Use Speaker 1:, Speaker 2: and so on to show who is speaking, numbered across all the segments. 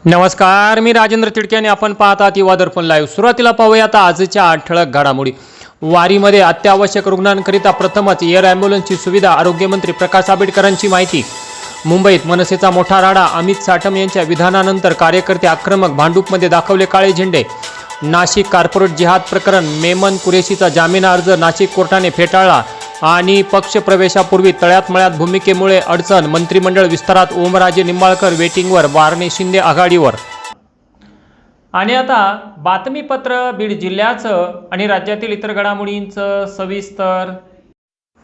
Speaker 1: नमस्कार, मी राजेंद्र तिडके आणि आपण पाहतात युवा दर्पण लाईव्ह। सुरुवातीला पाहूया आता आजच्या ठळक घडामोडी। वारीमध्ये अत्यावश्यक रुग्णांकरिता प्रथमच एअर ॲम्ब्युलन्सची सुविधा, आरोग्यमंत्री प्रकाश आंबेडकरांची माहिती। मुंबईत मनसेचा मोठा राडा, अमित साटम यांच्या विधानानंतर कार्यकर्ते आक्रमक, भांडूपमध्ये दाखवले काळे झेंडे। नाशिक कॉर्पोरेट जिहाद प्रकरण, मेमन कुरेशीचा जामीन अर्ज नाशिक कोर्टाने फेटाळला आणि पक्ष प्रवेशापूर्वी तळ्यात मळ्यात भूमिकेमुळे अडचण, मंत्रिमंडळ विस्तारात ओमराजे निंबाळकर वेटिंगवर, बारणे शिंदे आघाडीवर। आणि आता बातमीपत्र बीड जिल्ह्याचं आणि राज्यातील इतर घडामोडींचं सविस्तर।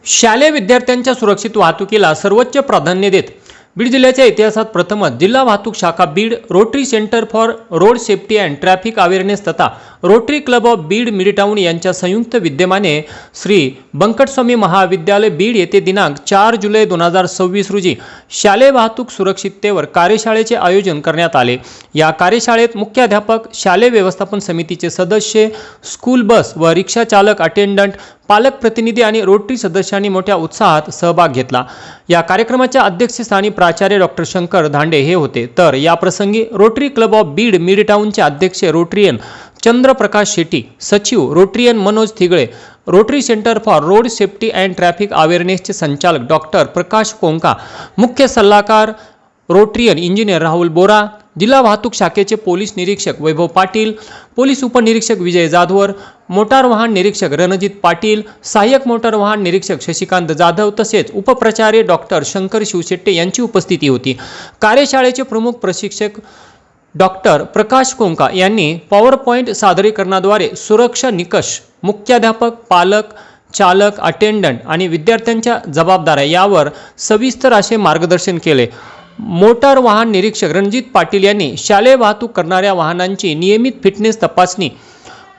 Speaker 1: शालेय विद्यार्थ्यांच्या सुरक्षित वाहतुकीला सर्वोच्च प्राधान्य देत बीड जिल्ह्याच्या इतिहासात प्रथमच जिल्हा वाहतूक शाखा Beed, Rotary centre for road safety and traffic awareness तथा Rotary club of Beed midtown यांच्या संयुक्त विद्यमाने श्री बंकटस्वामी महाविद्यालय बीड येथे दिनांक 4 जुलै 2026 रोजी शालेय वाहतूक सुरक्षिततेवर कार्यशाळेचे आयोजन करण्यात आले। या कार्यशाळेत मुख्याध्यापक, शालेय व्यवस्थापन समितीचे सदस्य, स्कूल बस व रिक्षा चालक, अटेंडंट, पालक प्रतिनिधी आणि रोटरी सदस्यांनी मोठ्या उत्साहात सहभाग घेतला। या कार्यक्रमाच्या अध्यक्षस्थानी प्राचार्य डॉक्टर शंकर धांडे हे होते, तर या प्रसंगी रोटरी क्लब ऑफ बीड मिडटाउनचे अध्यक्ष रोटरियन चंद्रप्रकाश शेट्टी, सचिव Rotarian Manoj Thigale, Rotary centre for road safety and traffic अवेअरनेसचे संचालक डॉक्टर प्रकाश कोंका, मुख्य सल्लागार रोटरियन इंजिनियर राहुल बोरा, जिल्हा वाहतूक शाखेचे पोलीस निरीक्षक वैभव पाटील, पोलीस उपनिरीक्षक विजय जाधवर, मोटार वाहन निरीक्षक रणजित पाटील, सहाय्यक मोटार वाहन निरीक्षक शशिकांत जाधव तसेच उपप्राचार्य डॉक्टर शंकर शिवशेट्टे यांची उपस्थिती होती। कार्यशाळेचे प्रमुख प्रशिक्षक डॉक्टर प्रकाश कोंका यांनी पॉवर पॉइंट सादरीकरणाद्वारे सुरक्षा निकष, मुख्याध्यापक, पालक, चालक, अटेंडंट आणि विद्यार्थ्यांच्या जबाबदाऱ्या यावर सविस्तर असे मार्गदर्शन केले। मोटार वाहन निरीक्षक रणजित पाटील यांनी शालेय वाहतूक करणाऱ्या वाहनांची नियमित फिटनेस तपासणी,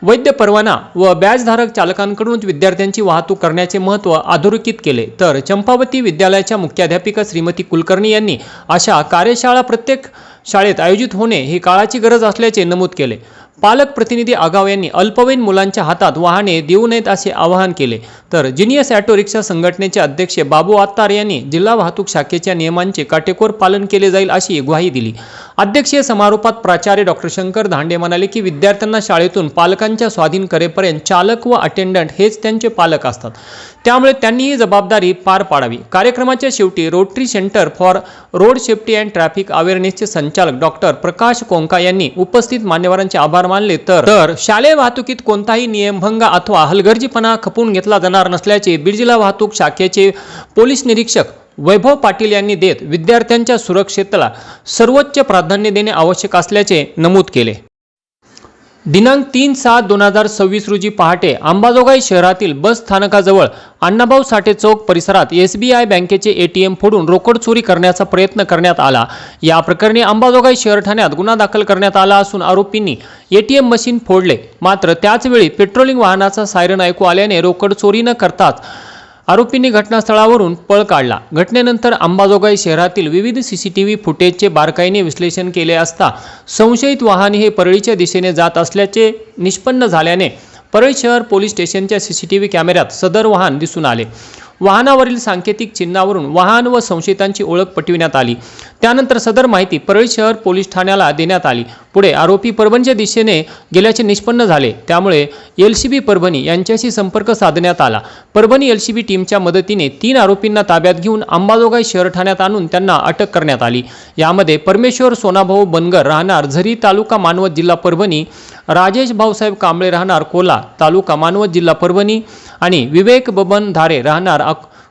Speaker 1: वैध परवाना व बॅजधारक चालकांकडून विद्यार्थ्यांची वाहतूक करण्याचे महत्त्व अधोरेखित केले, तर चंपावती विद्यालयाच्या मुख्याध्यापिका श्रीमती कुलकर्णी यांनी अशा कार्यशाळा प्रत्येक शाळेत आयोजित होणे ही काळाची गरज असल्याचे नमूद केले। पालक प्रतिनिधी आगाव यांनी अल्पवयीन मुलांच्या हातात वाहने देऊ नयेत असे आवाहन केले, तर जिनियस ऑटो रिक्षा संघटनेचे अध्यक्ष बाबू आत्तार यांनी जिल्हा वाहतूक शाखेच्या नियमांचे काटेकोर पालन केले जाईल अशी ग्वाही दिली। अध्यक्षीय समारोपात प्राचार्य डॉक्टर शंकर धांडे म्हणाले की विद्यार्थ्यांना शाळेतून पालकांच्या स्वाधीन करेपर्यंत चालक व अटेंडंट हेच त्यांचे पालक असतात, त्यामुळे त्यांनी ही जबाबदारी पार पाडावी। कार्यक्रमाच्या शेवटी Rotary centre for road safety and traffic अवेअरनेसचे संचालक डॉक्टर प्रकाश कोंका यांनी उपस्थित मान्यवरांचे आभार मानले, तर शालेय वाहतुकीत कोणताही नियमभंग अथवा हलगर्जीपणा खपवून घेतला जाणार नसल्याचे बीड जिल्हा वाहतूक शाखेचे पोलीस निरीक्षक वैभव पाटील यांनी देत विद्यार्थ्यांच्या सुरक्षेला सर्वोच्च प्राधान्य देणे आवश्यक असल्याचे नमूद केले। दिनांक 3/7/2026 रोजी पहाटे अंबाजोगाई शहरातील बस स्थानकाजवळ अण्णाभाऊ साठे चौक परिसरात SBI बँकेचे ATM फोडून रोकड चोरी करण्याचा प्रयत्न करण्यात आला। या प्रकरणी अंबाजोगाई शहर ठाण्यात गुन्हा दाखल करण्यात आला असून आरोपींनी ATM मशीन फोडले, मात्र त्याचवेळी पेट्रोलिंग वाहनाचा सायरन ऐकू आल्याने रोकड चोरी न करताच आरोपींनी घटनास्थळावरून पळ काढला। घटनेनंतर अंबाजोगाई शहरातील विविध CCTV फुटेजचे बारकाईने विश्लेषण केले असता संशयित वाहन हे परळीच्या दिशेने जात असल्याचे निष्पन्न झाल्याने परळी शहर पोलीस स्टेशनच्या CCTV कॅमेऱ्यात सदर वाहन दिसून आले। वाहनावरील सांकेतिक चिन्हावरून वाहन व संशयितांची ओळख पटविण्यात आली। त्यानंतर सदर माहिती परळी शहर पोलीस ठाण्याला देण्यात आली। पुढे आरोपी परभणीच्या दिशेने गेल्याचे निष्पन्न झाले, त्यामुळे LCB परभणी यांच्याशी संपर्क साधण्यात आला। परभणी LCB टीमच्या मदतीने 3 आरोपींना ताब्यात घेऊन अंबाजोगाई शहर ठाण्यात आणून त्यांना अटक करण्यात आली। यामध्ये परमेश्वर सोनाभाऊ बनगर राहणार झरी तालुका मानवत जिल्हा परभणी, राजेश भाऊसाहेब कांबळे राहणार कोला तालुका मानवत जिल्हा परभणी आणि विवेक बबन धारे राहणार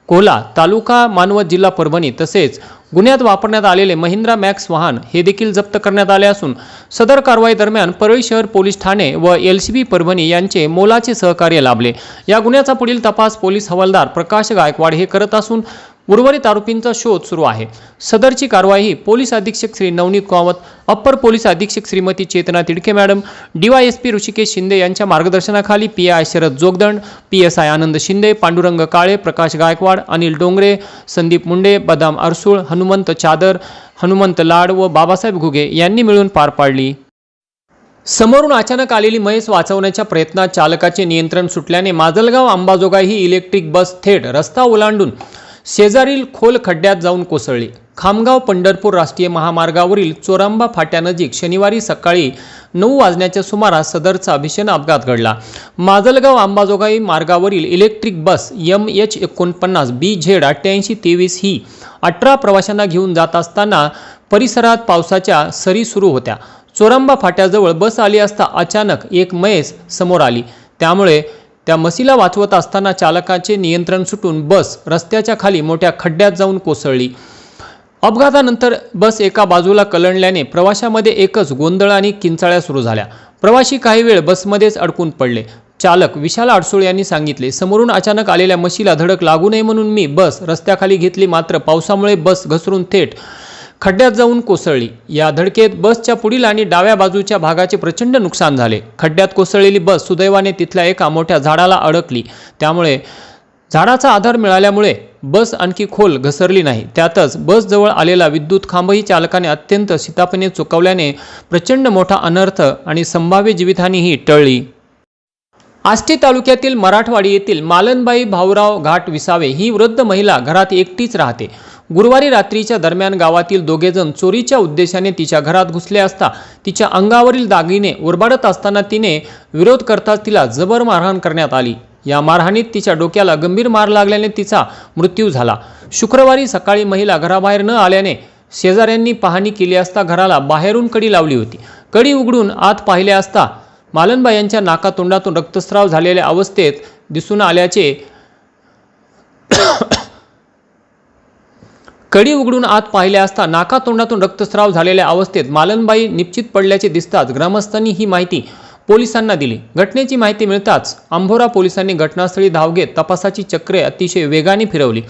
Speaker 1: कोला तालुका मानवत जिल्हा परभणी तसेच गुन्ह्यात वापरण्यात आलेले महिंद्रा मॅक्स वाहन हे देखील जप्त करण्यात आले असून सदर कारवाई दरम्यान परळी शहर पोलीस ठाणे व LCB परभणी यांचे मोलाचे सहकार्य लाभले। या गुन्ह्याचा पुढील तपास पोलीस हवालदार प्रकाश गायकवाड हे करत असून उर्वरित आरोपींचा शोध सुरू आहे। सदरची कारवाई पोलीस अधीक्षक श्री नवनीत कामत, अप्पर पोलीस अधीक्षक श्रीमती चेतना तिडके मॅडम, DYSP ऋषिकेश शिंदे यांच्या मार्गदर्शनाखाली PI शरद जोगदंड, PSI आनंद शिंदे, पांडुरंग काळे, प्रकाश गायकवाड, अनिल डोंगरे, संदीप मुंडे, बदाम अरसुळ, हनुमंत चादर, हनुमंत लाड व बाबासाहेब घुगे यांनी मिळून पार पाडली। समोरून अचानक आलेली म्हैस वाचवण्याच्या प्रयत्नात चालकाचे नियंत्रण सुटल्याने माजलगाव अंबाजोगाई ही इलेक्ट्रिक बस थेट रस्ता ओलांडून शेजारील खोल खड्ड्यात जाऊन कोसळली. खामगाव पंढरपूर राष्ट्रीय महामार्गावरील चोरांबा फाट्यानजीक शनिवारी सकाळी 9 वाजण्याच्या सुमारास सदरचा भीषण अपघात घडला. माजलगाव अंबाजोगाई मार्गावरील इलेक्ट्रिक बस MH49 BZ8823 ही 18 प्रवाशांना घेऊन जात असताना परिसरात पावसाच्या सरी सुरू होत्या. चोरांबा फाट्याजवळ बस आली असता अचानक एक म्हैस समोर आली. त्यामुळे त्या म्हशीला वाचवत असताना चालकाचे नियंत्रण सुटून बस रस्त्याच्या खाली मोठ्या खड्ड्यात जाऊन कोसळली. अपघातानंतर बस एका बाजूला कलंडल्याने प्रवाशांमध्ये एकच गोंधळ आणि किंचाळ्या सुरू झाल्या. प्रवासी काही वेळ बसमध्येच अडकून पडले. चालक विशाल अडसूळ यांनी सांगितले, समोरून अचानक आलेल्या म्हशीला धडक लागू नये म्हणून मी बस रस्त्याखाली घेतली, मात्र पावसामुळे बस घसरून थेट खड्ड्यात जाऊन कोसळली. या धडकेत बसच्या पुढील आणि डाव्या बाजूच्या भागाचे प्रचंड नुकसान झाले. खड्ड्यात कोसळलेली बस सुदैवाने तिथल्या एका मोठ्या झाडाला अडकली. त्यामुळे झाडाचा आधार मिळाल्यामुळे बस आणखी खोल घसरली नाही. त्यातच बस जवळ आलेला विद्युत खांबही चालकाने अत्यंत शिताफीने चुकवल्याने प्रचंड मोठा अनर्थ आणि संभाव्य जीवितहानीही टळली. आष्टी तालुक्यातील मराठवाडी येथील मालनबाई भाऊराव घाट विसावे ही वृद्ध महिला घरात एकटीच राहते. गुरुवारी रात्रीच्या दरम्यान गावातील दोघेजण चोरीच्या उद्देशाने तिच्या घरात घुसले असता तिच्या अंगावरील दागिने उरबाडत असताना तिने विरोध करताच तिला जबर मारहाण करण्यात आली. या मारहाणीत तिच्या डोक्याला गंभीर मार लागल्याने तिचा मृत्यू झाला. शुक्रवारी सकाळी महिला घराबाहेर न आल्याने शेजाऱ्यांनी पाहणी केली असता घराला बाहेरून कडी लावली होती. कडी उघडून आत पाहिले असता मालनबाई यांच्या नाकातोंडातून रक्तस्राव झालेल्या अवस्थेत दिसून आल्याचे कडी उघडून आत पाहिले असता नाकातोंडातून रक्तस्राव झालेल्या अवस्थेत मालनबाई निश्चित पडल्याचे दिसताच ग्रामस्थांनी ही माहिती पोलिसांना दिली. घटनेची माहिती मिळताच अंभोरा पोलिसांनी घटनास्थळी धाव घेत तपासाची चक्रे अतिशय वेगाने फिरवली.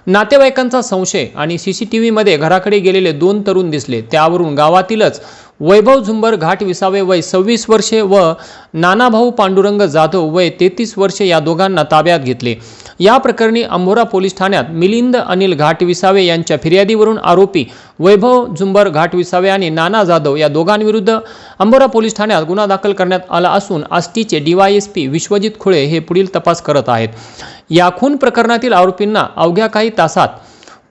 Speaker 1: नातेवाईकांचा संशय आणि CCTVमध्ये घराकडे गेलेले 2 तरुण दिसले. त्यावरून गावातीलच वैभव झुंबर घाट विसावे वय 26 वर्षे व नानाभाऊ पांडुरंग जाधव वय 33 वर्षे या दोघांना ताब्यात घेतले. या प्रकरणी अंभोरा पोलीस ठाण्यात मिलिंद अनिल घाट विसावे यांच्या फिर्यादीवरून आरोपी वैभव झुंबर घाट विसावे आणि नाना जाधव या दोघांविरुद्ध अंभोरा पोलीस ठाण्यात गुन्हा दाखल करण्यात आला असून आष्टीचे DYSP विश्वजित खुळे हे पुढील तपास करत आहेत. या खून प्रकरणातील आरोपींना अवघ्या काही तासात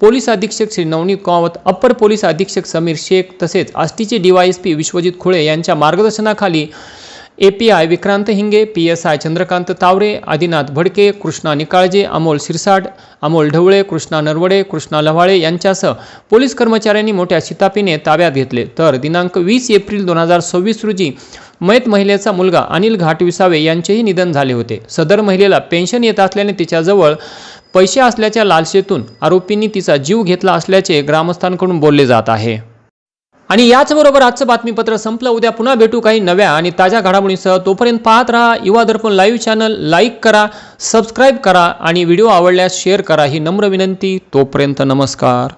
Speaker 1: पोलीस अधीक्षक श्री नवनीत कामत, अप्पर पोलीस अधीक्षक समीर शेख तसेच आष्टीचे DYSP विश्वजित खुळे यांच्या मार्गदर्शनाखाली API विक्रांत हिंगे, PSI चंद्रकांत तावरे, आदिनाथ भडके, कृष्णा निकाळजे, अमोल सिरसाट, अमोल ढवळे, कृष्णा नरवडे, कृष्णा लव्हाळे यांच्यासह पोलीस कर्मचाऱ्यांनी मोठ्या शिताफीने ताब्यात घेतले. तर दिनांक 20 एप्रिल 2026 रोजी मयत महिलेचा मुलगा अनिल घाट विसावे यांचेही निधन झाले होते. सदर महिलेला पेन्शन येत असल्याने तिच्याजवळ पैसे असल्याच्या लालसेतून आरोपींनी तिचा जीव घेतला असल्याचे ग्रामस्थांकडून बोलले जात आहे. आणि याचबरोबर आजचं बातमीपत्र संपलं. उद्या पुन्हा भेटू काही नव्या आणि ताज्या घडामोडींसह. तोपर्यंत पाहत राहा युवा दर्पण लाईव्ह चॅनल. लाईक करा, सबस्क्राईब करा आणि व्हिडिओ आवडल्यास शेअर करा ही नम्र विनंती. तोपर्यंत नमस्कार.